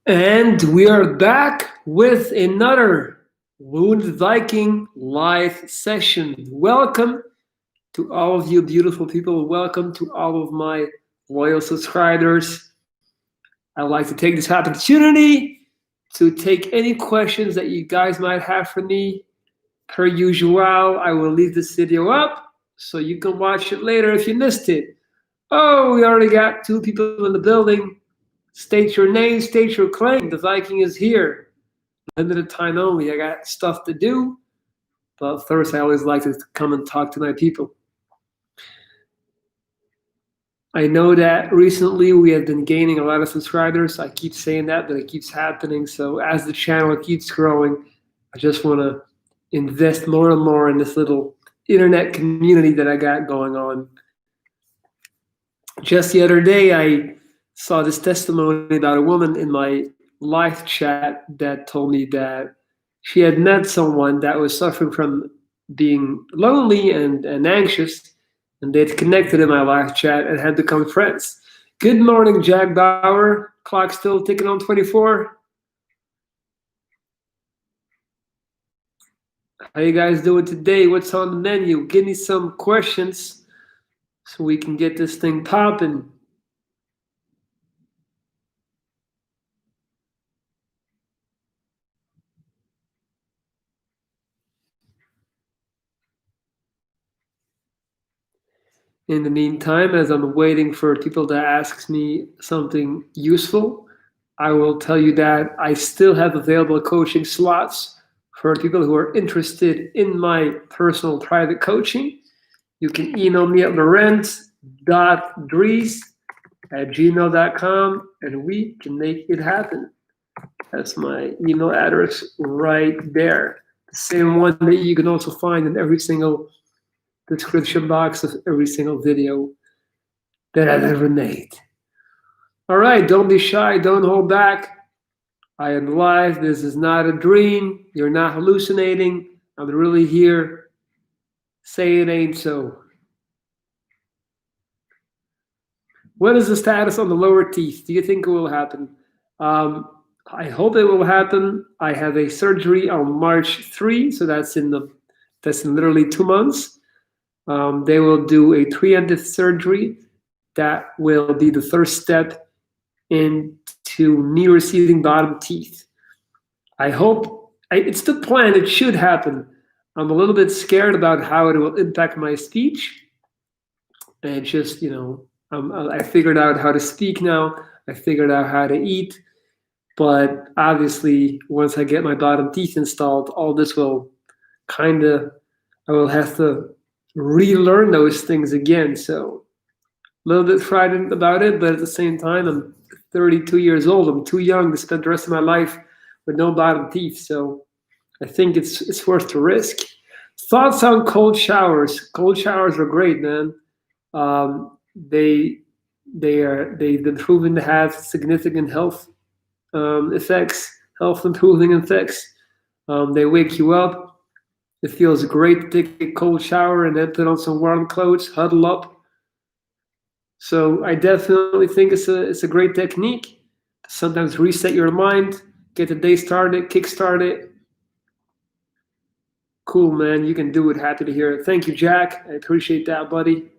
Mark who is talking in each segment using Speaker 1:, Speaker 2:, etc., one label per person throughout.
Speaker 1: And we are back with another Wounded Viking live session. Welcome to all of you beautiful people. Welcome to all of my loyal subscribers. I'd like to take this opportunity to take any questions that you guys might have for me. Per usual, I will leave this video up so you can watch it later if you missed it. Oh, we already got two people in the building. State your name, state your claim. The Viking is here. Limited time only. I got stuff to do, but first, I always like to come and talk to my people. I know that recently we have been gaining a lot of subscribers. I keep saying that, but it keeps happening. So as the channel keeps growing, I just want to invest more and more in this little internet community that I got going on. Just the other day, I saw this testimony about a woman in my live chat that told me that she had met someone that was suffering from being lonely and anxious, and they'd connected in my live chat and had become friends. Good morning, Jack Bauer. Clock still ticking on 24. How you guys doing today? What's on the menu? Give me some questions so we can get this thing popping. In the meantime, as I'm waiting for people to ask me something useful, I will tell you that I still have available coaching slots for people who are interested in my personal private coaching. You can email me at laurent.dries@gmail.com and we can make it happen. That's my email address right there. The same one that you can also find in every single description box of every single video that I've ever made. All right, don't be shy, don't hold back. I am live. This is not a dream. You're not hallucinating. I'm really here. Say it ain't so. What is the status on the lower teeth? Do you think it will happen? I hope it will happen. I have a surgery on March 3, so that's in literally 2 months. They will do a 3-ended surgery. That will be the first step into me receiving bottom teeth. I hope it's the plan. It should happen. I'm a little bit scared about how it will impact my speech. And just, I figured out how to speak now. I figured out how to eat. But obviously, once I get my bottom teeth installed, all this will I will have to relearn those things again. So a little bit frightened about it, but at the same time, I'm 32 years old. I'm too young to spend the rest of my life with no bottom teeth. So I think it's worth the risk. Thoughts on cold showers? Cold showers are great, man. They've been proven to have significant health effects, health improving effects. They wake you up. It feels great to take a cold shower and then put on some warm clothes, huddle up. So I definitely think it's a great technique. Sometimes reset your mind, get the day started, kickstart it. Cool, man. You can do it. Happy to hear it. Thank you, Jack. I appreciate that, buddy.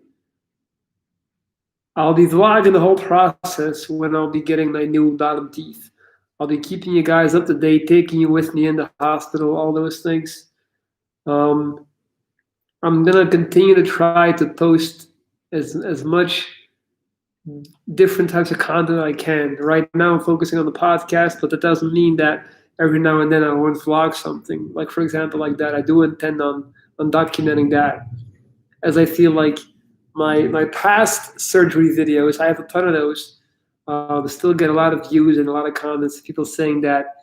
Speaker 1: I'll be vlogging the whole process when I'll be getting my new bottom teeth. I'll be keeping you guys up to date, taking you with me in the hospital, all those things. I'm gonna continue to try to post as much different types of content I can. Right now, I'm focusing on the podcast, but that doesn't mean that every now and then I won't vlog something. Like for example, like that, I do intend on documenting that, as I feel like my past surgery videos, I have a ton of those. They still get a lot of views and a lot of comments. People saying that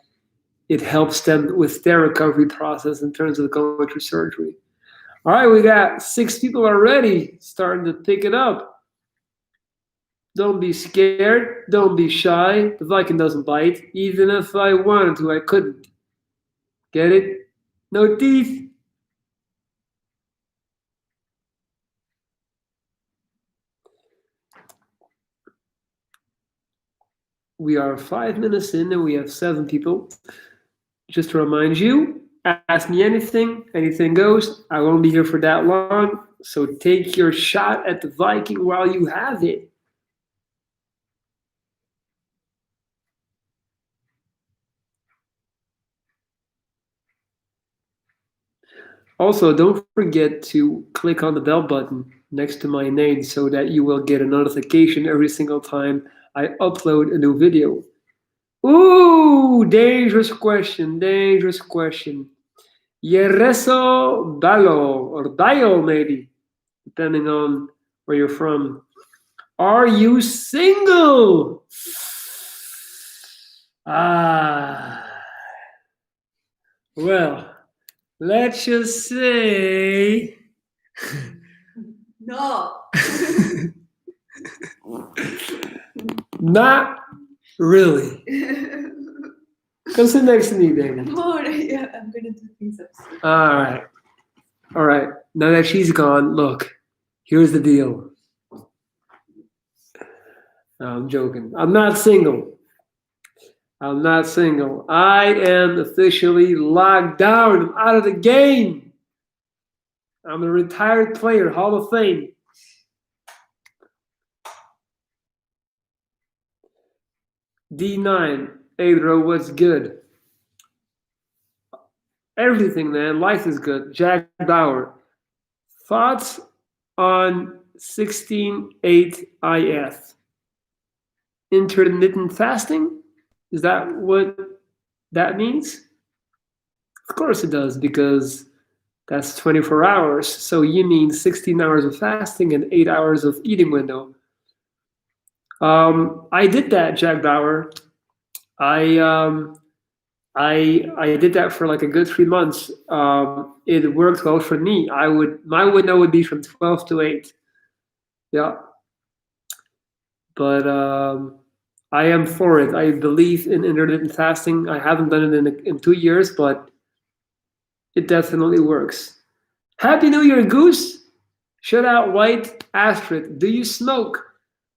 Speaker 1: it helps them with their recovery process in terms of going through surgery. All right, we got 6 people already starting to pick it up. Don't be scared. Don't be shy. The Viking doesn't bite. Even if I wanted to, I couldn't. Get it? No teeth. We are 5 minutes in and we have 7 people. Just to remind you, ask me anything goes. I won't be here for that long. So take your shot at the Viking while you have it. Also, don't forget to click on the bell button next to my name so that you will get a notification every single time I upload a new video. Ooh, dangerous question, dangerous question. Yereso Dalo, or Dio maybe, depending on where you're from. Are you single? Ah, well, let's just say.
Speaker 2: No.
Speaker 1: Not really. Come sit next to me, baby.
Speaker 2: No, yeah, I'm gonna do things upstairs.
Speaker 1: All right. Now that she's gone, look, here's the deal. No, I'm joking. I'm not single. I am officially locked down. I'm out of the game. I'm a retired player, Hall of Fame. D9, Adro, what's good? Everything, man. Life is good. Jack Bauer. Thoughts on 16-8 IF? Intermittent fasting? Is that what that means? Of course it does, because that's 24 hours. So you mean 16 hours of fasting and 8 hours of eating window. I did that, Jack Bauer. I did that for like a good 3 months. It worked well for me. My window would be from 12 to 8. Yeah. But I am for it. I believe in intermittent fasting. I haven't done it in 2 years, but it definitely works. Happy New Year, Goose. Shout out White Astrid. Do you smoke?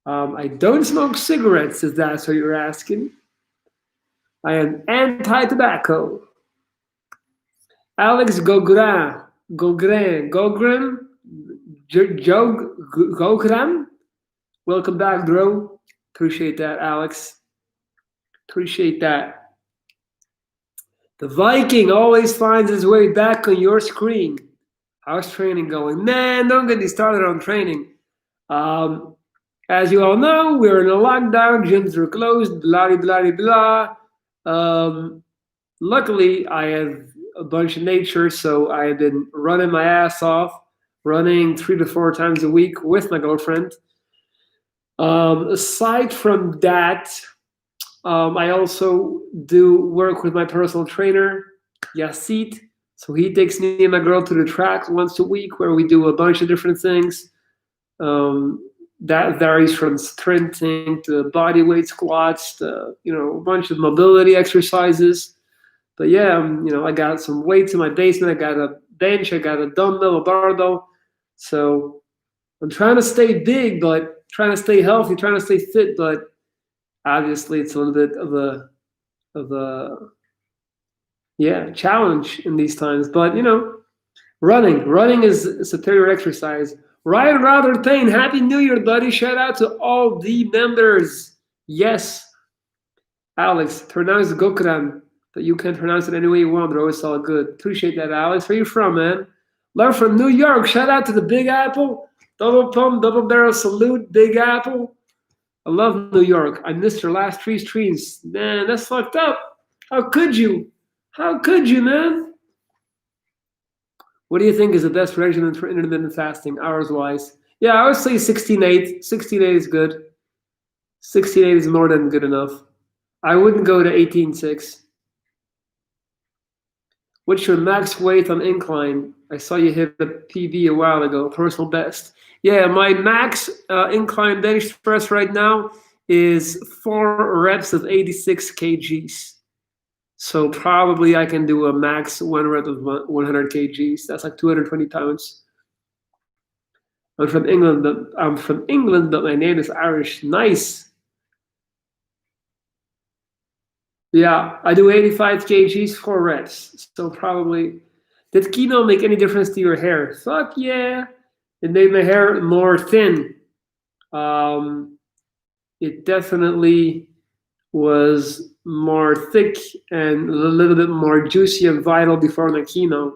Speaker 1: I don't smoke cigarettes, if that's what you're asking. I am anti-tobacco. Alex Gogran. Welcome back, bro. Appreciate that, Alex. Appreciate that. The Viking always finds his way back on your screen. How's training going? Man, don't get me started on training. As you all know, we're in a lockdown. Gyms are closed. Blah, blah, blah, blah. Luckily, I have a bunch of nature, so I have been running my ass off, running 3 to 4 times a week with my girlfriend. Aside from that, I also do work with my personal trainer, Yasit. So he takes me and my girl to the track once a week, where we do a bunch of different things. That varies from sprinting to body weight squats to a bunch of mobility exercises. But yeah, I got some weights in my basement. I got a bench. I got a dumbbell, a barbell. So I'm trying to stay big, but trying to stay healthy, trying to stay fit. But obviously, it's a little bit of a challenge in these times. But running is superior exercise. Ryan Rather Payne, Happy New Year, buddy. Shout out to all the members. Yes. Alex, pronounce Gokran, but you can pronounce it any way you want, bro. It's all good. Appreciate that, Alex. Where you from, man? Love from New York. Shout out to the Big Apple. Double pump, double barrel salute, Big Apple. I love New York. I missed your last 3 streams. Man, that's fucked up. How could you? How could you, man? What do you think is the best regimen for intermittent fasting, hours-wise? Yeah, I would say 16-8. 16-8 is good. 16-8 is more than good enough. I wouldn't go to 18-6. What's your max weight on incline? I saw you hit a PB a while ago, personal best. Yeah, my max incline bench press right now is 4 reps of 86 kgs. So probably I can do a max 1 rep of 100 kgs. That's like 220 pounds. I'm from England, but my name is Irish. Nice. Yeah, I do 85 kgs, 4 reps. So probably, did keto make any difference to your hair? Fuck yeah. It made my hair more thin. Um, it definitely was more thick and a little bit more juicy and vital before the keto.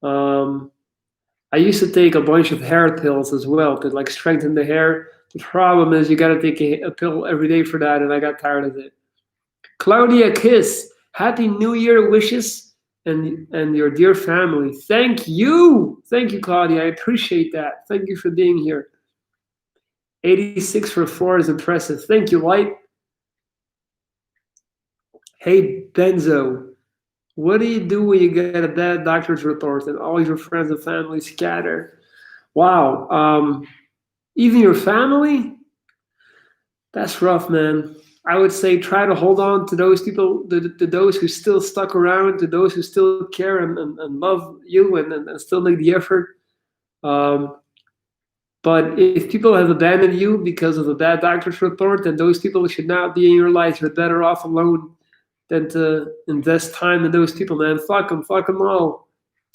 Speaker 1: Um, I used to take a bunch of hair pills as well to like strengthen the hair. The problem is you got to take a pill every day for that, and I got tired of it. Claudia Kiss, Happy New Year wishes and your dear family. Thank you, Claudia. I appreciate that. Thank you for being here. 86 for 4 is impressive. Thank you, Light. Hey, Benzo, what do you do when you get a bad doctor's report and all your friends and family scatter? Wow. Even your family? That's rough, man. I would say try to hold on to those people, to those who still stuck around, to those who still care and love you and still make the effort. Um, but if people have abandoned you because of a bad doctor's report, then those people should not be in your life. You're better off alone than to invest time in those people, man. Fuck them all.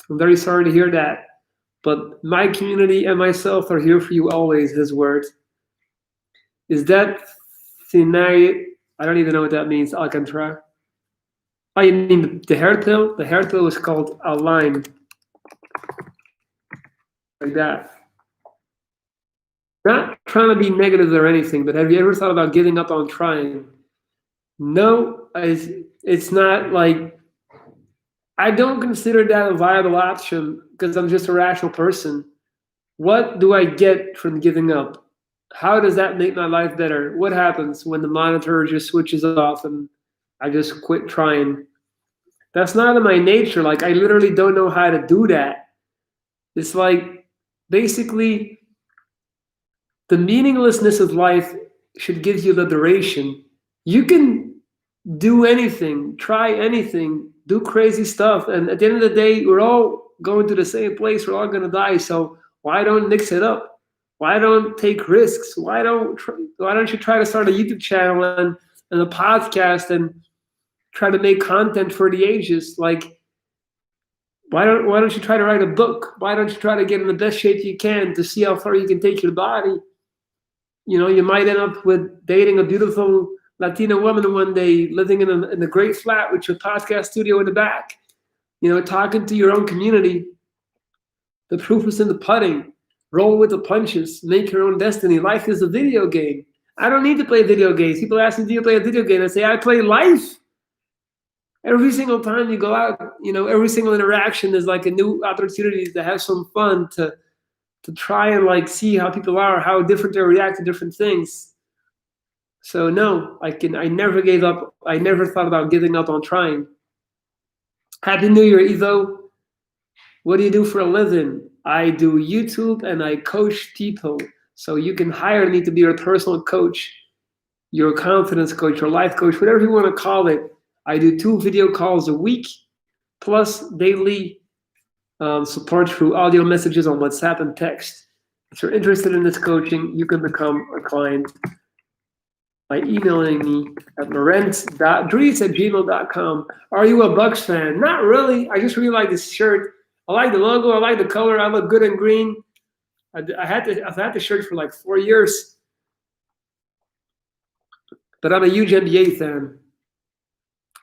Speaker 1: I'm very sorry to hear that. But my community and myself are here for you always, his words. Is that Sinai? I don't even know what that means. Alcantara. Oh, you mean the hair pill? The hair pill is called Align. Like that. Not trying to be negative or anything, but have you ever thought about giving up on trying? No, it's not like I don't consider that a viable option because I'm just a rational person. What do I get from giving up? How does that make my life better? What happens when the monitor just switches off and I just quit trying? That's not in my nature. Like, I literally don't know how to do that. It's like basically the meaninglessness of life should give you liberation. You can do anything, try anything, do crazy stuff. And at the end of the day, we're all going to the same place. We're all going to die. So why don't mix it up? Why don't take risks? Why don't you try to start a YouTube channel and a podcast and try to make content for the ages? Like, why don't you try to write a book? Why don't you try to get in the best shape you can to see how far you can take your body? You know, you might end up with dating a beautiful Latina woman one day, living in a great flat with your podcast studio in the back. You know, talking to your own community. The proof is in the pudding. Roll with the punches. Make your own destiny. Life is a video game. I don't need to play video games. People ask me, do you play a video game? I say, I play life. Every single time you go out, you know, every single interaction is like a new opportunity to have some fun, to try and like see how people are, how different they react to different things. So no, I never gave up. I never thought about giving up on trying. Happy New Year, Evo. What do you do for a living? I do YouTube and I coach people. So you can hire me to be your personal coach, your confidence coach, your life coach, whatever you want to call it. I do 2 video calls a week, plus daily support through audio messages on WhatsApp and text. If you're interested in this coaching, you can become a client by emailing me at lorenz.dries@gmail.com. Are you a Bucks fan? Not really. I just really like this shirt. I like the logo. I like the color. I look good in green. I've had the shirt for like 4 years. But I'm a huge NBA fan.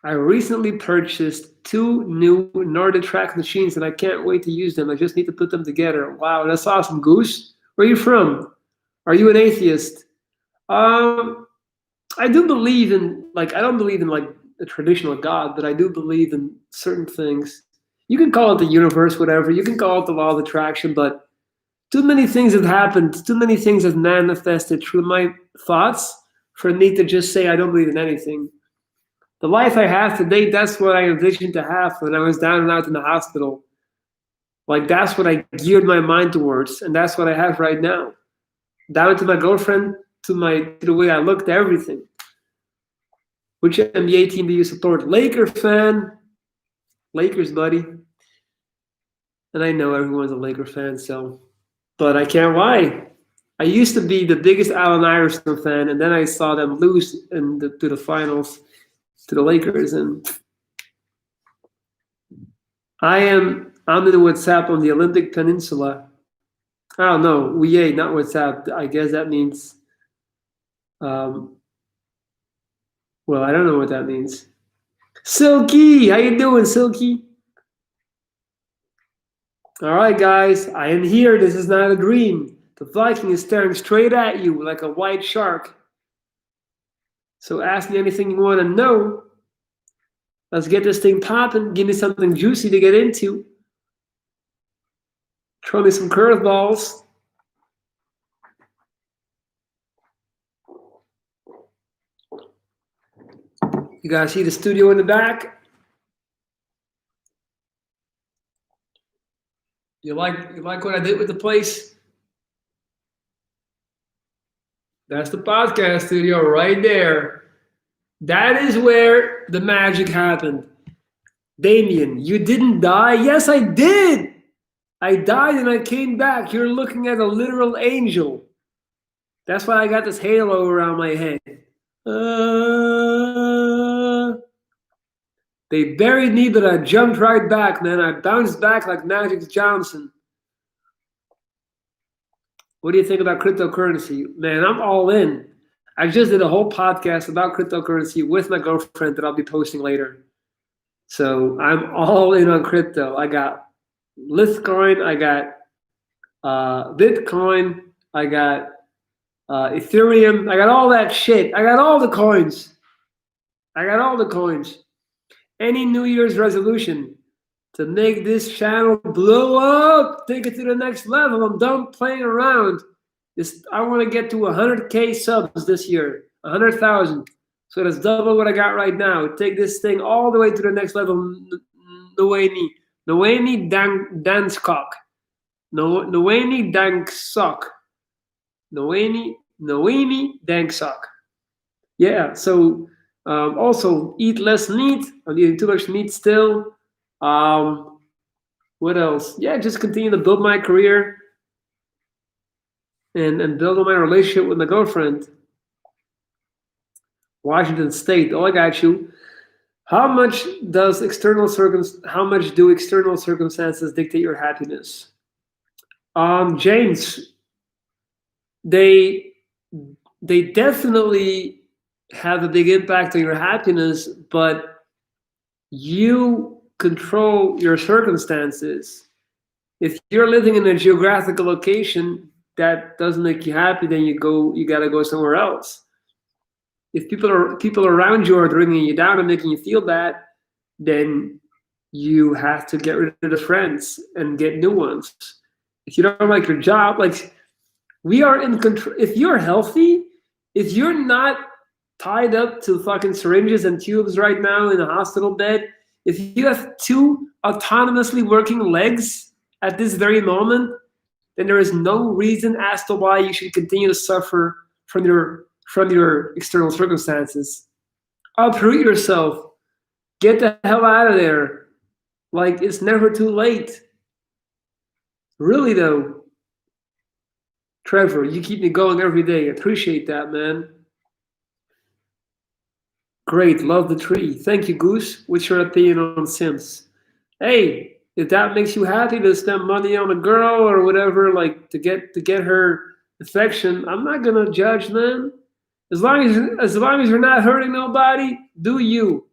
Speaker 1: I recently purchased 2 new Nordic track machines and I can't wait to use them. I just need to put them together. Wow, that's awesome, Goose. Where are you from? Are you an atheist? I do believe in, like, I don't believe in like a traditional God, but I do believe in certain things. You can call it the universe, whatever. You can call it the law of attraction, but too many things have happened. Too many things have manifested through my thoughts for me to just say I don't believe in anything. The life I have today, that's what I envisioned to have when I was down and out in the hospital. Like, that's what I geared my mind towards, and that's what I have right now. Down to my girlfriend, to the way I look, to everything. Which NBA team do you support? Laker fan. Lakers, buddy. And I know everyone's a Laker fan, so, but I can't lie. I used to be the biggest Allen Iverson fan, and then I saw them lose to the finals. to the Lakers, and I'm in the WhatsApp on the Olympic Peninsula. I don't know, WEA, not WhatsApp. I guess that means, um, well, I don't know what that means. Silky, how you doing, Silky? All right, guys, I am here. This is not a dream. The Viking is staring straight at you like a white shark. So ask me anything you want to know. Let's get this thing popping. Give me something juicy to get into. Throw me some curveballs. You guys see the studio in the back? You like what I did with the place? That's the podcast studio right there. That is where the magic happened. Damien, you didn't die? Yes, I did. I died and I came back. You're looking at a literal angel. That's why I got this halo around my head. They buried me, but I jumped right back, man. I bounced back like Magic Johnson. What do you think about cryptocurrency? Man, I'm all in. I just did a whole podcast about cryptocurrency with my girlfriend that I'll be posting later. So I'm all in on crypto. I got Litecoin, I got Bitcoin, I got Ethereum, I got all that shit. I got all the coins. Any New Year's resolution to make this channel blow up, take it to the next level. I'm done playing around. I want to get to 100K subs this year, 100,000. So that's double what I got right now. Take this thing all the way to the next level. Noemi Danskok. Noemi Danksok. Noemi Danksok. Yeah, so also eat less meat. I'm eating too much meat still. What else? Yeah, just continue to build my career and build on my relationship with my girlfriend. Washington State. Oh, I got you. How much do external circumstances dictate your happiness? James, they definitely have a big impact on your happiness, but you control your circumstances. If you're living in a geographical location that doesn't make you happy, then you gotta go somewhere else. If people around you are bringing you down and making you feel bad, then you have to get rid of the friends and get new ones. If you don't like your job, like we are in control. If you're healthy, if you're not tied up to fucking syringes and tubes right now in a hospital bed, if you have 2 autonomously working legs at this very moment, then there is no reason as to why you should continue to suffer from your external circumstances. Uproot yourself. Get the hell out of there. Like, it's never too late. Really, though. Trevor, you keep me going every day. Appreciate that, man. Great, love the tree. Thank you, Goose. What's your opinion on Sims? Hey, if that makes you happy to spend money on a girl or whatever, like to get her affection, I'm not gonna judge, man. As long as you're not hurting nobody, do you.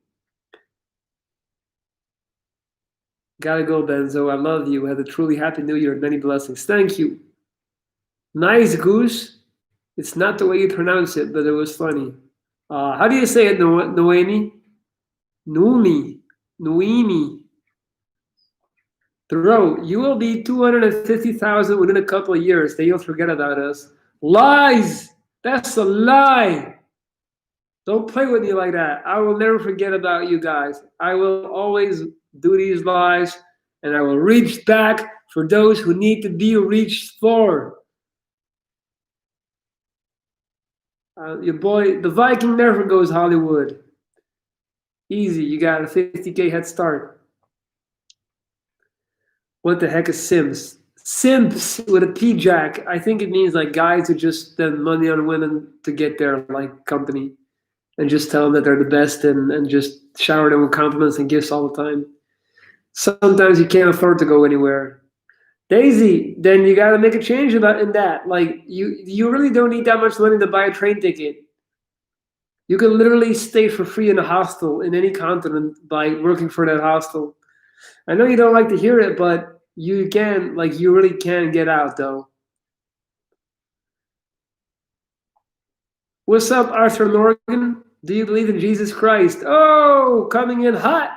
Speaker 1: Gotta go, Benzo. I love you. Have a truly happy new year and many blessings. Thank you. Nice, Goose. It's not the way you pronounce it, but it was funny. How do you say it, Noemi? Noemi. Bro, you will be 250,000 within a couple of years. Then you'll forget about us. Lies! That's a lie. Don't play with me like that. I will never forget about you guys. I will always do these lies, and I will reach back for those who need to be reached for. Your boy, the Viking never goes Hollywood. Easy, you got a 50K head start. What the heck is Sims? Simps with a P Jack. I think it means like guys who just spend money on women to get their like company. and just tell them that they're the best and just shower them with compliments and gifts all the time. Sometimes you can't afford to go anywhere. Daisy, then you got to make a change about in that. Like you really don't need that much money to buy a train ticket. You can literally stay for free in a hostel in any continent by working for that hostel. I know you don't like to hear it, but you can, like, you really can get out though. What's up, Arthur Morgan? Do you believe in Jesus Christ? Oh, coming in hot.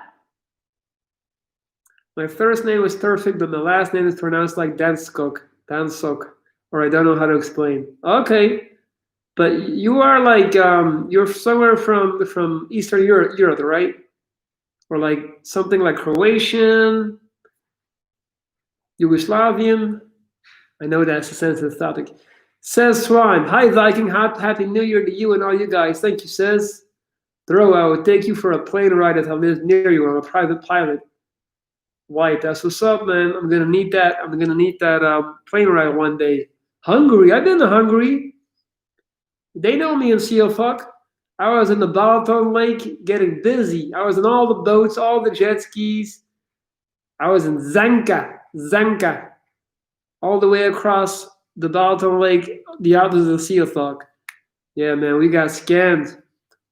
Speaker 1: My first name is perfect, but my last name is pronounced like Danskok, or I don't know how to explain. Okay, but you are like you're somewhere from Eastern Europe, right? Or like something like Croatian, Yugoslavian. I know that's a sensitive topic. Says Swan, hi Viking, happy New Year to you and all you guys. Thank you, says. Throw, I would take you for a plane ride if I live near you. I'm a private pilot. White, that's what's up, man. I'm gonna need that. I'm gonna need that plane ride one day. Hungary, I've been to Hungary. They know me in Seal Fuck. I was in the Balaton Lake getting busy. I was in all the boats, all the jet skis. I was in Zanka, all the way across the Balaton Lake, the opposite of Seal Fuck. Yeah, man, we got scammed.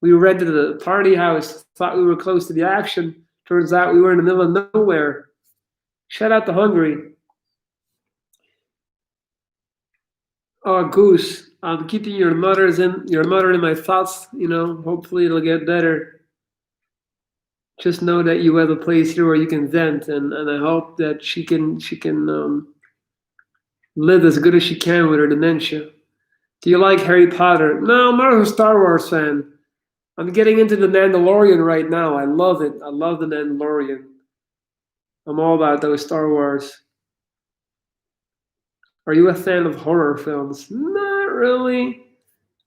Speaker 1: We rented a party house, thought we were close to the action. Turns out we were in the middle of nowhere. Shout out to Hungary. Oh, Goose, I'm keeping your mother in my thoughts. You know, hopefully it'll get better. Just know that you have a place here where you can vent, and I hope that she can live as good as she can with her dementia. Do you like Harry Potter? No, I'm not a Star Wars fan. I'm getting into the Mandalorian right now. I love it. I love the Mandalorian. I'm all about those Star Wars. Are you a fan of horror films? Not really.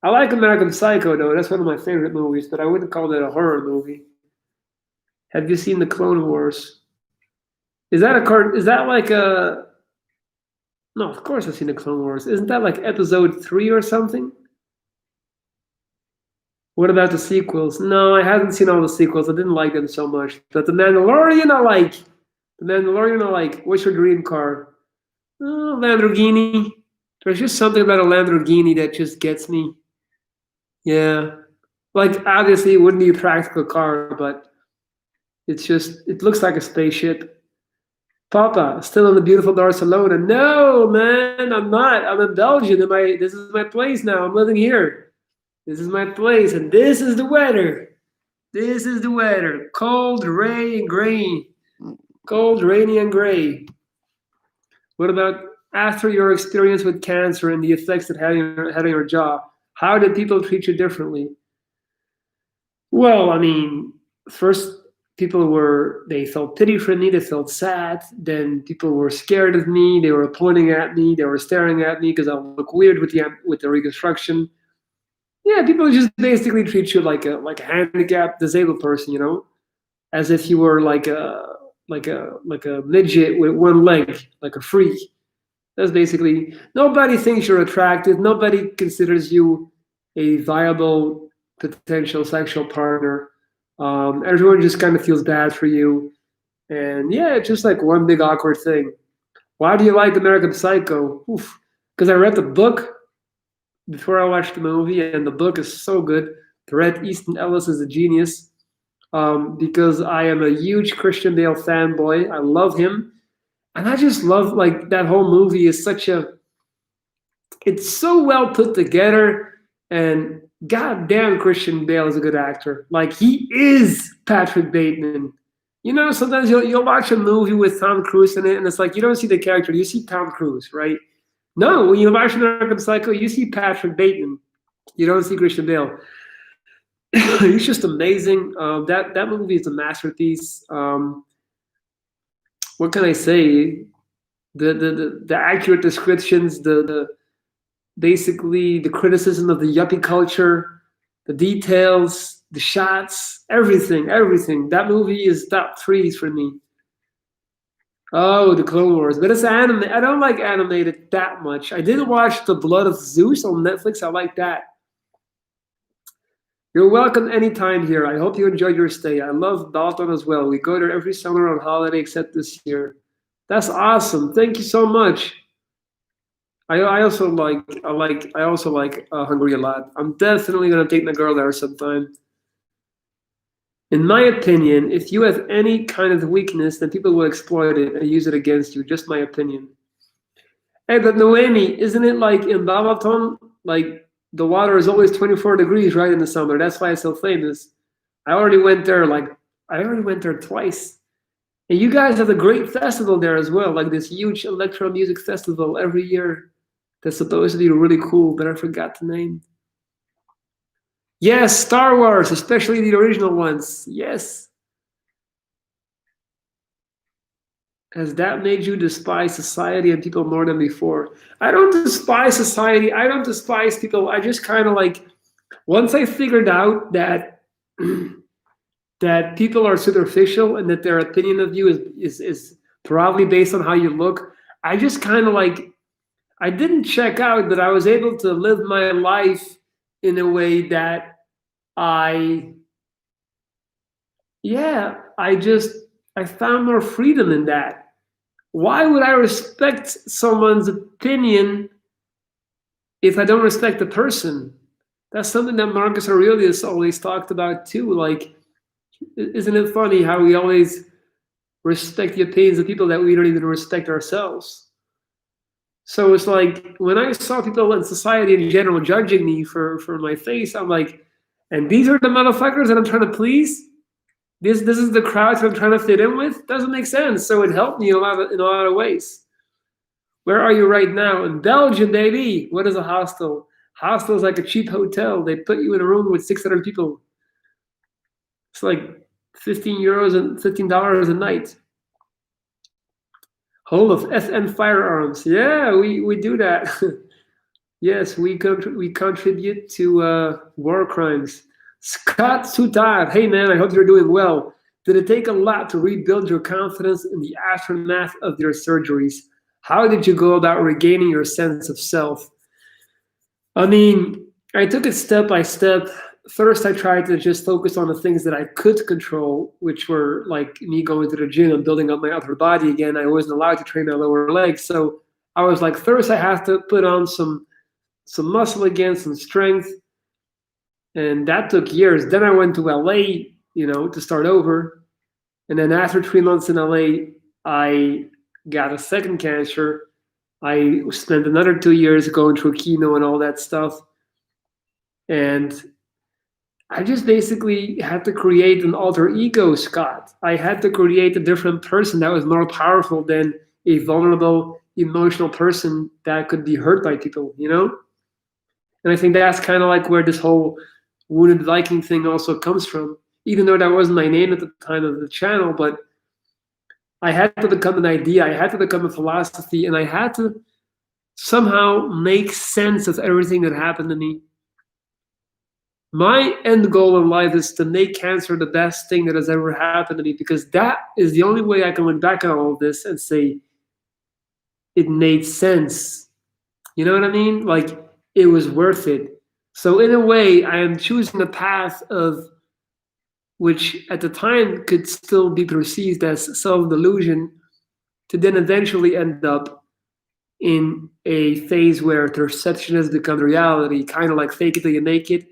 Speaker 1: I like American Psycho though. That's one of my favorite movies, but I wouldn't call that a horror movie. Have you seen the Clone Wars? Is that a card? Is that like a? No, of course I've seen the Clone Wars. Isn't that like episode 3 or something? What about the sequels? No, I haven't seen all the sequels. I didn't like them so much. But the Mandalorian, I like. The Mandalorian, I like. What's your dream car? Oh, Lamborghini. There's just something about a Lamborghini that just gets me. Yeah. Like, obviously, it wouldn't be a practical car, but it looks like a spaceship. Papa, still in the beautiful Barcelona. No, man, I'm not. I'm in Belgium. This is my place now. I'm living here. This is my place, and this is the weather. This is the weather. Cold, rain, and gray. Cold, rainy, and gray. What about after your experience with cancer and the effects it had on your jaw? How did people treat you differently? Well, I mean, first they felt pity for me, they felt sad. Then people were scared of me. They were pointing at me. They were staring at me because I look weird with the reconstruction. Yeah, people just basically treat you like a handicapped, disabled person, as if you were like a midget with one leg, like a freak. That's basically, nobody thinks you're attractive. Nobody considers you a viable potential sexual partner. Everyone just kind of feels bad for you. And yeah, it's just like one big awkward thing. Why do you like American Psycho? Because I read the book before I watched the movie, and the book is so good. Bret Easton Ellis is a genius. Because I am a huge Christian Bale fanboy. I love him. And I just love, like, that whole movie is it's so well put together, and goddamn, Christian Bale is a good actor. Like, he is Patrick Bateman. Sometimes you'll watch a movie with Tom Cruise in it, and it's like you don't see the character, you see Tom Cruise, right? No, when you watch American Psycho, you see Patrick Bateman. You don't see Christian Bale. He's just amazing. That movie is a masterpiece. What can I say? The accurate descriptions, the basically the criticism of the yuppie culture, the details, the shots, everything. That movie is top threes for me. Oh, the Clone Wars, but it's anime. I don't like animated that much. I did watch The Blood of Zeus on Netflix. I like that. You're welcome anytime here. I hope you enjoyed your stay. I love Dalton as well. We go there every summer on holiday except this year. That's awesome. Thank you so much. I also like Hungary a lot. I'm definitely gonna take my girl there sometime. In my opinion, if you have any kind of weakness, then people will exploit it and use it against you. Just my opinion. Hey, but Noemi, isn't it like in Balaton, like the water is always 24 degrees right in the summer? That's why it's so famous. I already went there I already went there twice. And you guys have a great festival there as well, like this huge electro music festival every year that's supposed to be really cool, but I forgot the name. Yes, Star Wars, especially the original ones. Yes. Has that made you despise society and people more than before? I don't despise society. I don't despise people. I just kind of like, once I figured out that that people are superficial and that their opinion of you is probably based on how you look, I just kind of like, I didn't check out, but I was able to live my life in a way that I, yeah, I found more freedom in that. Why would I respect someone's opinion if I don't respect the person? That's something that Marcus Aurelius always talked about too. Like, isn't it funny how we always respect the opinions of people that we don't even respect ourselves? So it's like when I saw people in society in general judging me for my face, I'm like, and these are the motherfuckers that I'm trying to please. This is the crowd that I'm trying to fit in with. Doesn't make sense. So it helped me in a lot of ways. Where are you right now? In Belgium, baby. What is a hostel? Hostel is like a cheap hotel. They put you in a room with 600 people. It's like 15 euros and $15 a night. Whole of FN firearms. Yeah, we do that. Yes, we contribute to war crimes. Scott Sutard. Hey man, I hope you're doing well. Did it take a lot to rebuild your confidence in the aftermath of your surgeries? How did you go about regaining your sense of self? I mean, I took it step by step. First, I tried to just focus on the things that I could control, which were like me going to the gym and building up my upper body again. I wasn't allowed to train my lower legs. So I was like, first, I have to put on some muscle again, some strength. And that took years. Then I went to LA, to start over. And then after 3 months in LA, I got a second cancer. I spent another 2 years going through chemo and all that stuff. And I just basically had to create an alter ego, Scott. I had to create a different person that was more powerful than a vulnerable, emotional person that could be hurt by people? And I think that's kind of like where this whole wounded Viking thing also comes from. Even though that wasn't my name at the time of the channel, but I had to become an idea, I had to become a philosophy, and I had to somehow make sense of everything that happened to me. My end goal in life is to make cancer the best thing that has ever happened to me, because that is the only way I can look back at all of this and say it made sense. You know what I mean? Like, it was worth it. So in a way, I am choosing a path of which at the time could still be perceived as self-delusion, to then eventually end up in a phase where perception has become reality, kind of like fake it till you make it.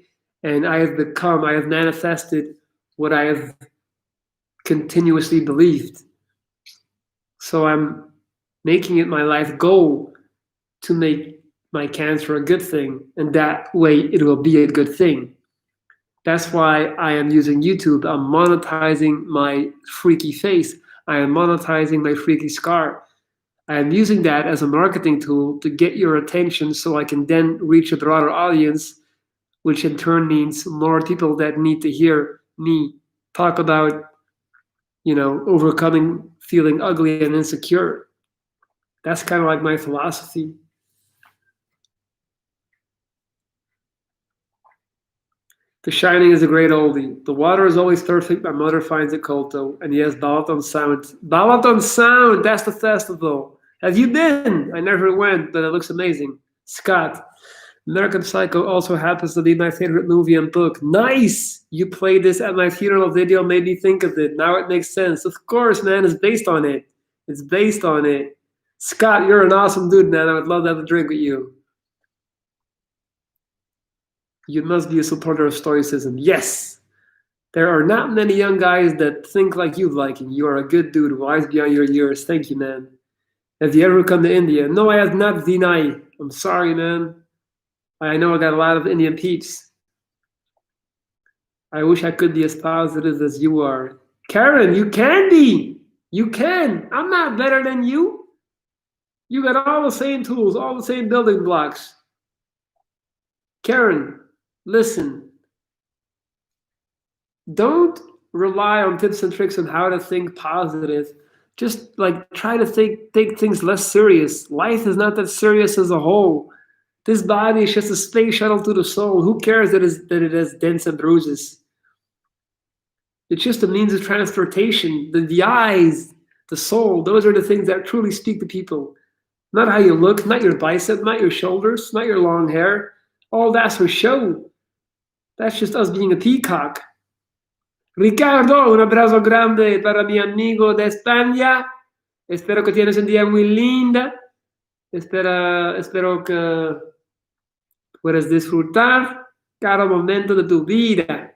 Speaker 1: And I have manifested what I have continuously believed. So I'm making it my life goal to make my cancer a good thing. And that way it will be a good thing. That's why I am using YouTube. I'm monetizing my freaky face. I am monetizing my freaky scar. I am using that as a marketing tool to get your attention so I can then reach a broader audience, which in turn means more people that need to hear me talk about, overcoming feeling ugly and insecure. That's kind of like my philosophy. The Shining is a great oldie. The water is always perfect. My mother finds it cold though. And yes, Valentines Sound. Valentines Sound, that's the festival. Have you been? I never went, but it looks amazing. Scott, American Psycho also happens to be my favorite movie and book. Nice! You played this at my funeral video, made me think of it. Now it makes sense. Of course, man, it's based on it. It's based on it. Scott, you're an awesome dude, man. I would love to have a drink with you. You must be a supporter of Stoicism. Yes! There are not many young guys that think like you, Viking. You are a good dude, wise beyond your years. Thank you, man. Have you ever come to India? No, I have not, Vinay. I'm sorry, man. I know I got a lot of Indian peeps. I wish I could be as positive as you are. Karen, you can be. You can. I'm not better than you. You got all the same tools, all the same building blocks. Karen, listen. Don't rely on tips and tricks on how to think positive. Just like try to take things less serious. Life is not that serious as a whole. This body is just a space shuttle to the soul. Who cares that it has dents and bruises? It's just a means of transportation. The eyes, the soul, those are the things that truly speak to people. Not how you look, not your bicep, not your shoulders, not your long hair. All that's for show. That's just us being a peacock. Ricardo, un abrazo grande para mi amigo de España. Espero que tienes un día muy linda. Espero que puedas disfrutar cada momento de tu vida.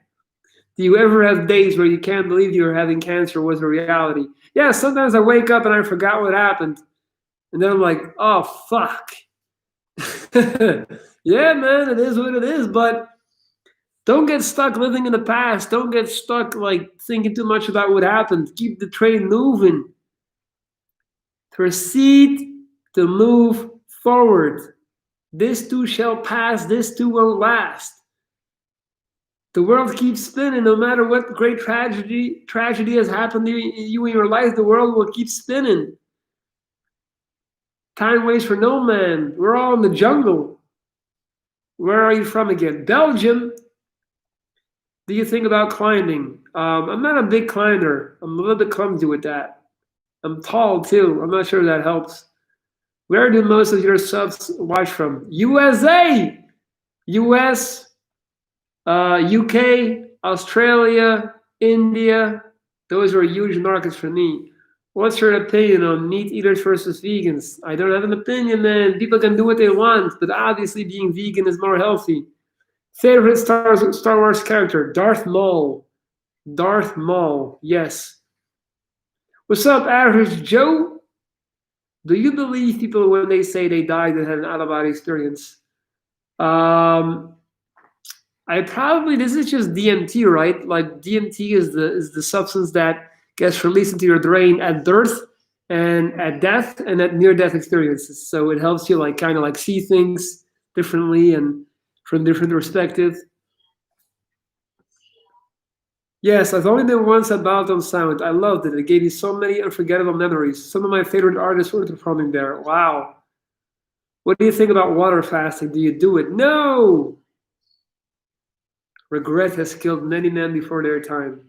Speaker 1: Do you ever have days where you can't believe you're having cancer was a reality? Yeah, sometimes I wake up and I forgot what happened. And then I'm like, oh, fuck. Yeah, man, it is what it is. But don't get stuck living in the past. Don't get stuck like thinking too much about what happened. Keep the train moving. Proceed to move forward. This too shall pass. This too won't last. The world keeps spinning. No matter what great tragedy has happened to you in your life, the world will keep spinning. Time waits for no man. We're all in the jungle. Where are you from again? Belgium. Do you think about climbing? I'm not a big climber. I'm a little bit clumsy with that. I'm tall too. I'm not sure if that helps. Where do most of your subs watch from? USA, US, UK, Australia, India. Those are huge markets for me. What's your opinion on meat eaters versus vegans? I don't have an opinion, man. People can do what they want, but obviously being vegan is more healthy. Favorite Star Wars character? Darth Maul. Darth Maul, yes. What's up, Average Joe? Do you believe people when they say they died and had an out-of-body experience? This is just DMT, right? Like DMT is the substance that gets released into your brain at birth and at death and at near-death experiences. So it helps you like kind of like see things differently and from different perspectives. Yes, I've only been once at Valentines Sound. I loved it. It gave me so many unforgettable memories. Some of my favorite artists were performing there. Wow. What do you think about water fasting? Do you do it? No! Regret has killed many men before their time.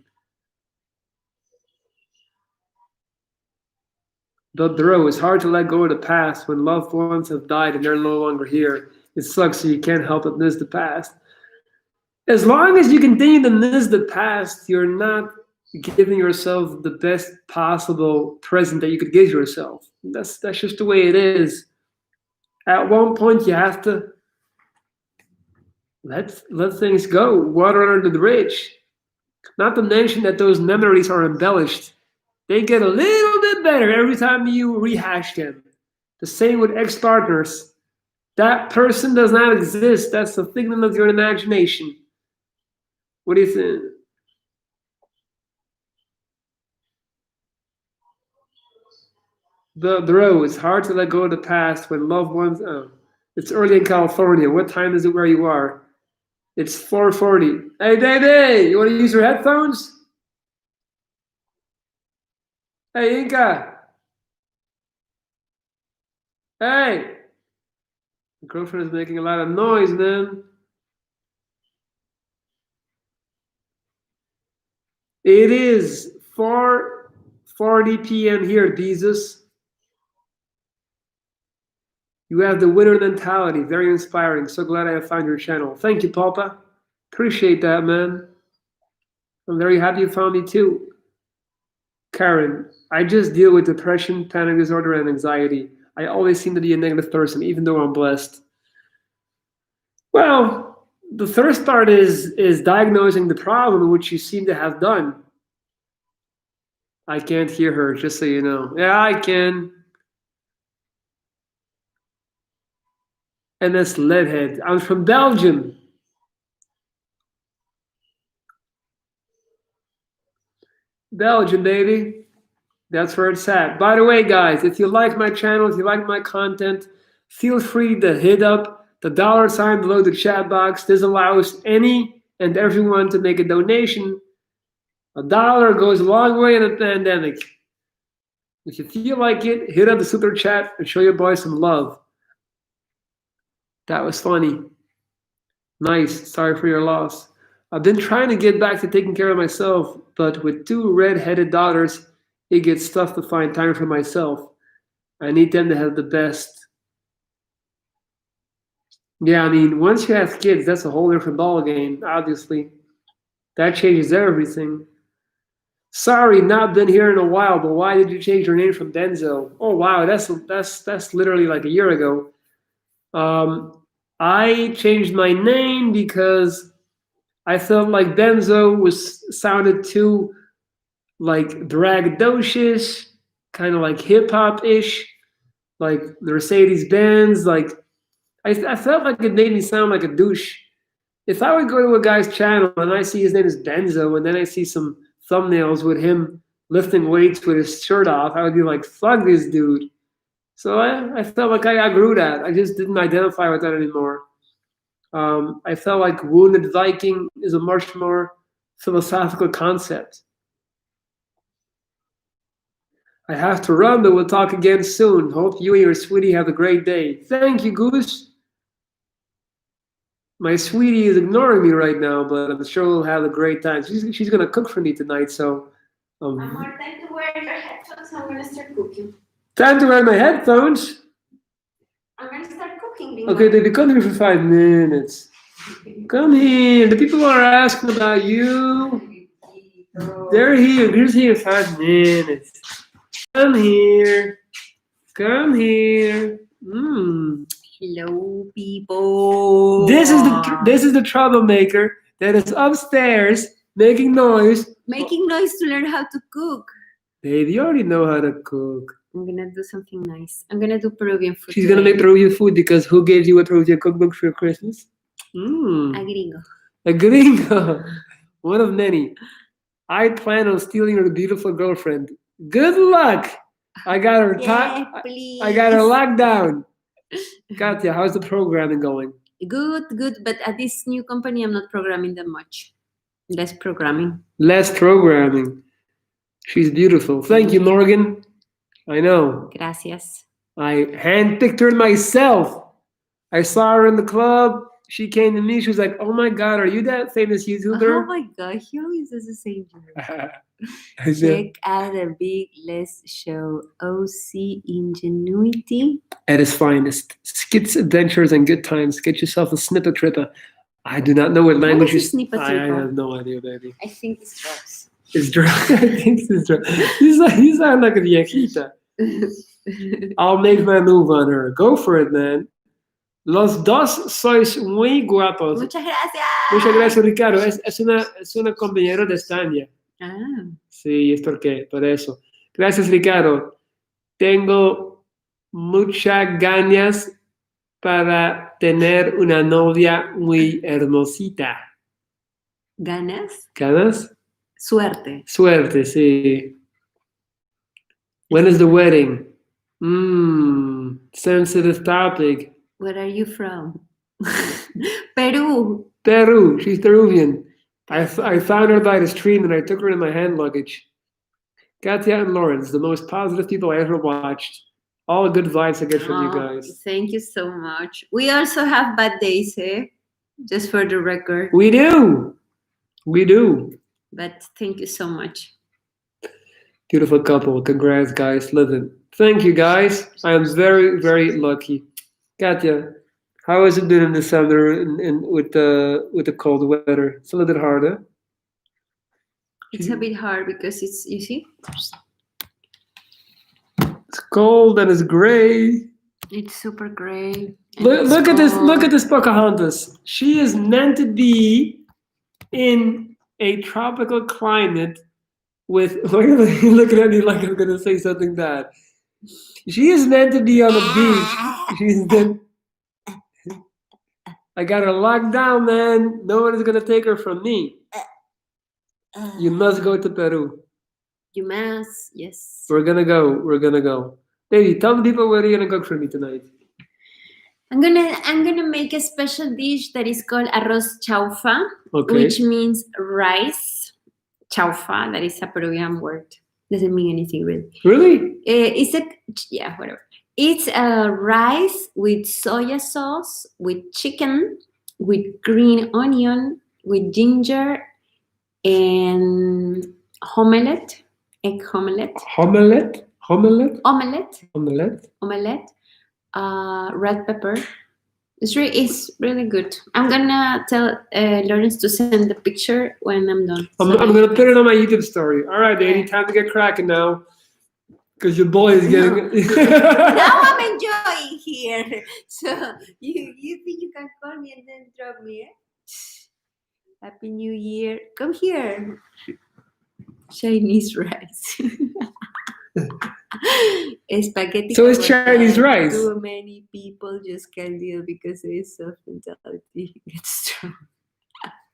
Speaker 1: But bro, it's hard to let go of the past when loved ones have died and they're no longer here. It sucks so you can't help but miss the past. As long as you continue to miss the past, you're not giving yourself the best possible present that you could give yourself. That's just the way it is. At one point, you have to let things go. Water under the bridge. Not to mention that those memories are embellished. They get a little bit better every time you rehash them. The same with ex-partners. That person does not exist. That's a figment of your imagination. What do you think? Bro, it's hard to let go of the past when loved ones. Oh, it's early in California. What time is it where you are? It's 4:40. Hey, baby, you want to use your headphones? Hey, Inca. Hey. My girlfriend is making a lot of noise, man. It is 4:40 p.m. here, Jesus. You have the winner mentality. Very inspiring. So glad I have found your channel. Thank you, Papa. Appreciate that, man. I'm very happy you found me too. Karen, I just deal with depression, panic disorder, and anxiety. I always seem to be a negative person, even though I'm blessed. Well, the first part is diagnosing the problem, which you seem to have done. I can't hear her, just so you know. Yeah, I can. And that's Leadhead. I'm from Belgium. Belgium, baby. That's where it's at. By the way, guys, if you like my channel, if you like my content, feel free to hit up the dollar sign below the chat box. This allows any and everyone to make a donation. $1 goes a long way in a pandemic. If you feel like it, hit up the super chat and show your boy some love. That was funny. Nice. Sorry for your loss. I've been trying to get back to taking care of myself, but with 2 red-headed daughters, it gets tough to find time for myself. I need them to have the best. Yeah, I mean, once you have kids, that's a whole different ballgame, obviously. That changes everything. Sorry, not been here in a while, but why did you change your name from Denzel? Oh wow, that's literally like a year ago. I changed my name because I felt like Denzo sounded too like braggadocious, kind of like hip hop ish, like Mercedes Benz. Like I felt like it made me sound like a douche. If I would go to a guy's channel and I see his name is Benzo, and then I see some thumbnails with him lifting weights with his shirt off, I would be like, fuck this dude. So I felt like I outgrew that. I just didn't identify with that anymore. I felt like Wounded Viking is a much more philosophical concept. I have to run, but we'll talk again soon. Hope you and your sweetie have a great day. Thank you, Goose. My sweetie is ignoring me right now, but I'm sure we'll have a great time. She's gonna cook for me tonight, so.
Speaker 2: Amor, time to wear your headphones. I'm gonna start cooking.
Speaker 1: Time to wear my headphones.
Speaker 2: I'm gonna start cooking.
Speaker 1: Okay, baby, come here for 5 minutes. Come here. The people are asking about you. They're here. They're here 5 minutes. Come here. Come here.
Speaker 2: Hello, people.
Speaker 1: This is the troublemaker that is upstairs making noise.
Speaker 2: Making noise to learn how to cook.
Speaker 1: Baby, you already know how to cook.
Speaker 2: I'm gonna do something nice. I'm gonna do Peruvian food.
Speaker 1: She's gonna make Peruvian food because who gave you a Peruvian cookbook for Christmas?
Speaker 2: A gringo.
Speaker 1: A gringo. One of many. I plan on stealing your beautiful girlfriend. Good luck. I got her. I got her locked down. Katya, how's the programming going?
Speaker 2: Good. But at this new company, I'm not programming that much. Less programming.
Speaker 1: Less programming. She's beautiful. Thank you, Morgan. I know.
Speaker 2: Gracias.
Speaker 1: I handpicked her myself. I saw her in the club. She came to me. She was like, "Oh my God, are you that famous YouTuber?"
Speaker 2: Oh my God, he always does the same thing.
Speaker 1: I said,
Speaker 2: Check out the Big Les show. OC Ingenuity.
Speaker 1: at its finest. Skits, adventures, and good times. Get yourself a snippet tripper. I do not know what language
Speaker 2: is a snippet
Speaker 1: I
Speaker 2: tripper?
Speaker 1: have no idea, baby.
Speaker 2: I think it's drugs.
Speaker 1: It's drunk. I think it's drunk. You sound like a viejita. I'll make my move on her. Go for it, man. Los dos sois muy guapos.
Speaker 2: Muchas gracias.
Speaker 1: Muchas gracias, Ricardo. Es una compañera de España.
Speaker 2: Ah.
Speaker 1: Sí, es por eso. Gracias, Ricardo. Tengo muchas ganas para tener una novia muy hermosita.
Speaker 2: ¿Ganas?
Speaker 1: ¿Ganas?
Speaker 2: Suerte.
Speaker 1: Suerte, sí. When is the wedding? Sensitive topic.
Speaker 2: Where are you from? Peru.
Speaker 1: Peru. She's Peruvian. I found her by the stream and I took her in my hand luggage. Katya and Lawrence, the most positive people I ever watched. All good vibes I get from you guys.
Speaker 2: Thank you so much. We also have bad days, eh? Just for the record.
Speaker 1: We do.
Speaker 2: But thank you so much.
Speaker 1: Beautiful couple. Congrats, guys. Living. Thank you, guys. I am very, very lucky. Katya, how has it been in December with the cold weather? It's a little bit harder.
Speaker 2: It's a bit hard because it's, you see,
Speaker 1: It's cold and it's gray.
Speaker 2: it's super gray.
Speaker 1: Look at this! Look at this Pocahontas. She is meant to be in a tropical climate with. Why are you looking at me like I'm gonna say something bad? She is meant to be on the beach. She's meant. I got her locked down, man. No one is gonna take her from me. You must go to Peru.
Speaker 2: You must, yes.
Speaker 1: We're gonna go. We're gonna go. Baby, tell the people where you're gonna cook for me tonight.
Speaker 2: I'm gonna make a special dish that is called arroz chaufa,
Speaker 1: Okay.
Speaker 2: which means rice. Chaufa, that is a Peruvian word. Doesn't mean anything really.
Speaker 1: Really?
Speaker 2: Whatever. It's a rice with soya sauce, with chicken, with green onion, with ginger, and omelette, egg omelette,
Speaker 1: Omelette? Omelette?
Speaker 2: omelette,
Speaker 1: Omelette?
Speaker 2: omelette, red pepper. It's really good. I'm gonna tell Lawrence to send the picture when I'm done.
Speaker 1: I'm gonna put it on my YouTube story. All right, Daddy, time to get cracking now. Because your boy is getting.
Speaker 2: Now I'm enjoying here. So you think you can call me and then drop me? Happy New Year. Come here. Chinese rice. Spaghetti.
Speaker 1: So it's Chinese rice.
Speaker 2: Too many people just can't deal because there is soft mentality. It's strong.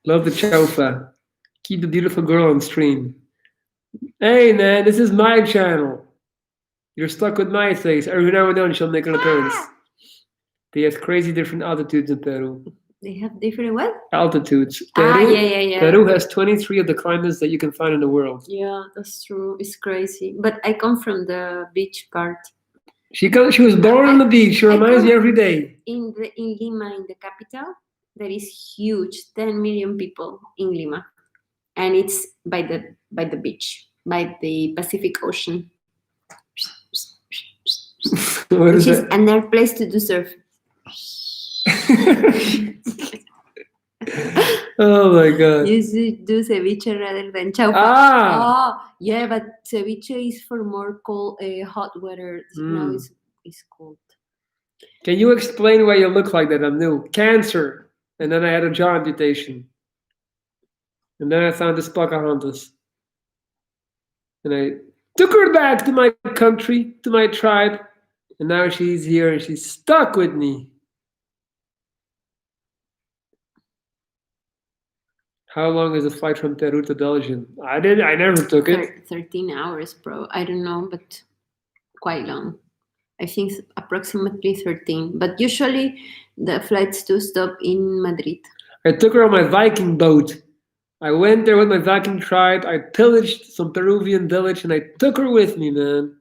Speaker 1: Love the chaufa. Keep the beautiful girl on stream. Hey, man, this is my channel. You're stuck with my face. Every now and then she'll make an appearance. They have crazy different altitudes in Peru.
Speaker 2: They have different what?
Speaker 1: Altitudes. Peru,
Speaker 2: Yeah.
Speaker 1: Peru has 23 of the climates that you can find in the world.
Speaker 2: Yeah, that's true. It's crazy. But I come from the beach part.
Speaker 1: She was born on the beach. She reminds me every day.
Speaker 2: In Lima, in the capital, there is huge, 10 million people in Lima, and it's by the beach, by the Pacific Ocean.
Speaker 1: What is
Speaker 2: Which is
Speaker 1: that?
Speaker 2: another place to do surf.
Speaker 1: Oh my god.
Speaker 2: You should do ceviche rather than chaufa.
Speaker 1: Ah!
Speaker 2: Oh, yeah, but ceviche is for more cold, hot weather. Now it's cold.
Speaker 1: Can you explain why you look like that? I'm new. Cancer. And then I had a jaw amputation. And then I found this Pocahontas. And I took her back to my country, to my tribe. And now she's here and she's stuck with me. How long is the flight from Peru to Belgium? I never took it.
Speaker 2: 13 hours, bro. I don't know, but quite long. I think approximately 13. But usually the flights do stop in Madrid.
Speaker 1: I took her on my Viking boat. I went there with my Viking tribe. I pillaged some Peruvian village and I took her with me, man.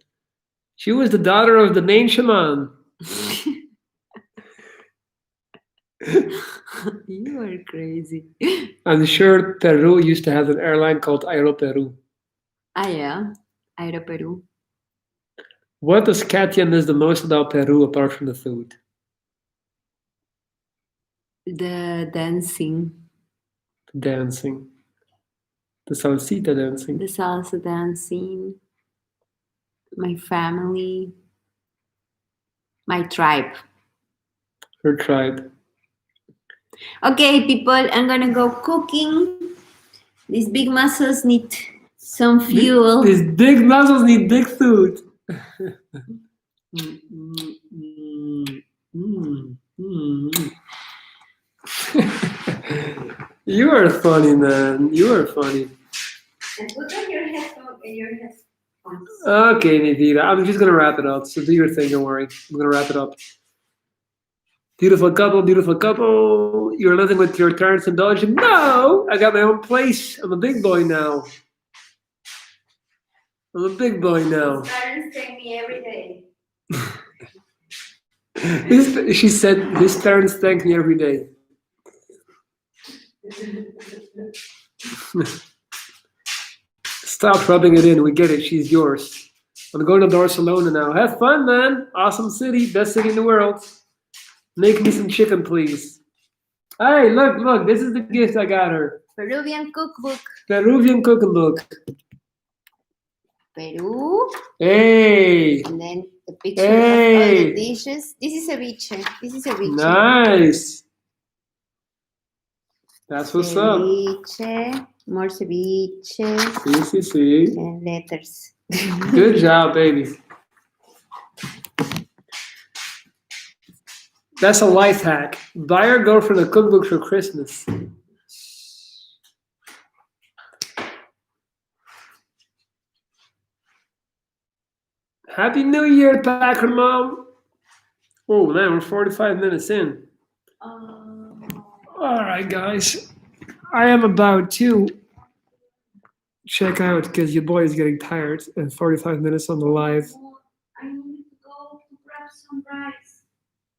Speaker 1: She was the daughter of the main shaman.
Speaker 2: You are crazy.
Speaker 1: I'm sure Peru used to have an airline called Aeroperu.
Speaker 2: Ah, yeah. Aeroperu.
Speaker 1: What does Katya miss the most about Peru apart from the food?
Speaker 2: The dancing.
Speaker 1: Dancing. The salsita dancing.
Speaker 2: The salsa dancing. My family. My tribe.
Speaker 1: Her tribe.
Speaker 2: Okay, people, I'm gonna go cooking. These big muscles need some fuel.
Speaker 1: These big muscles need big food. You are funny, man. You are funny.
Speaker 2: And put on your headphones.
Speaker 1: Okay, Nivita. I'm just gonna wrap it up. So do your thing. Don't worry. I'm gonna wrap it up. Beautiful couple, beautiful couple. You're living with your parents in Belgium? No! I got my own place. I'm a big boy now. I'm a big boy now.
Speaker 2: His parents take me every day.
Speaker 1: She said his parents thank me every day. Stop rubbing it in. We get it. She's yours. I'm going to Barcelona now. Have fun, man. Awesome city. Best city in the world. Make me some chicken, please. Hey, look, this is the gift I got her.
Speaker 2: Peruvian cookbook.
Speaker 1: Peruvian cookbook.
Speaker 2: Peru.
Speaker 1: Hey.
Speaker 2: And then the picture of all the dishes. This is ceviche.
Speaker 1: Nice. That's what's up.
Speaker 2: Ceviche. More ceviche.
Speaker 1: See.
Speaker 2: And letters.
Speaker 1: Good job, baby. That's a life hack. Buy your girlfriend a cookbook for Christmas. Happy New Year, Packer Mom. Oh man, we're 45 minutes in. All right, guys. I am about to check out because your boy is getting tired and 45 minutes on the live.
Speaker 2: I need to go to grab some rice.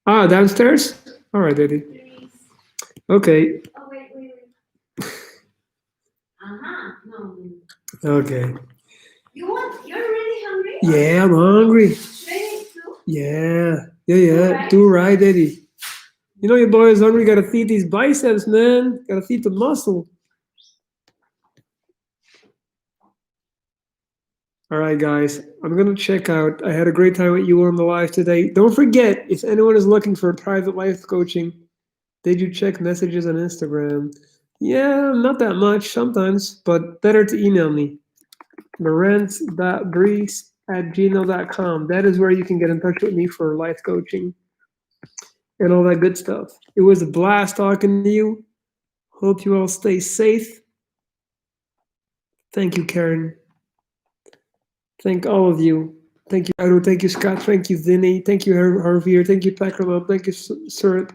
Speaker 1: Ah, downstairs? All right, Daddy.
Speaker 2: Please.
Speaker 1: Okay.
Speaker 2: Oh, wait. No.
Speaker 1: Okay.
Speaker 2: You're really hungry?
Speaker 1: Yeah, I'm hungry.
Speaker 2: Really too?
Speaker 1: Yeah. Do right, Daddy. You know your boy is hungry. Gotta feed these biceps, man. Gotta feed the muscle. All right, guys. I'm gonna check out. I had a great time with you on the live today. Don't forget, if anyone is looking for private life coaching, did you check messages on Instagram? Yeah, not that much sometimes, but better to email me. Lorenz.brees@gmail.com. That is where you can get in touch with me for life coaching and all that good stuff. It was a blast talking to you. Hope you all stay safe. Thank you, Karen. Thank all of you. Thank you, Ado. Thank you, Scott. Thank you, Vinny. Thank you, Harvier. Thank you, Packerlub. Thank you, Surit.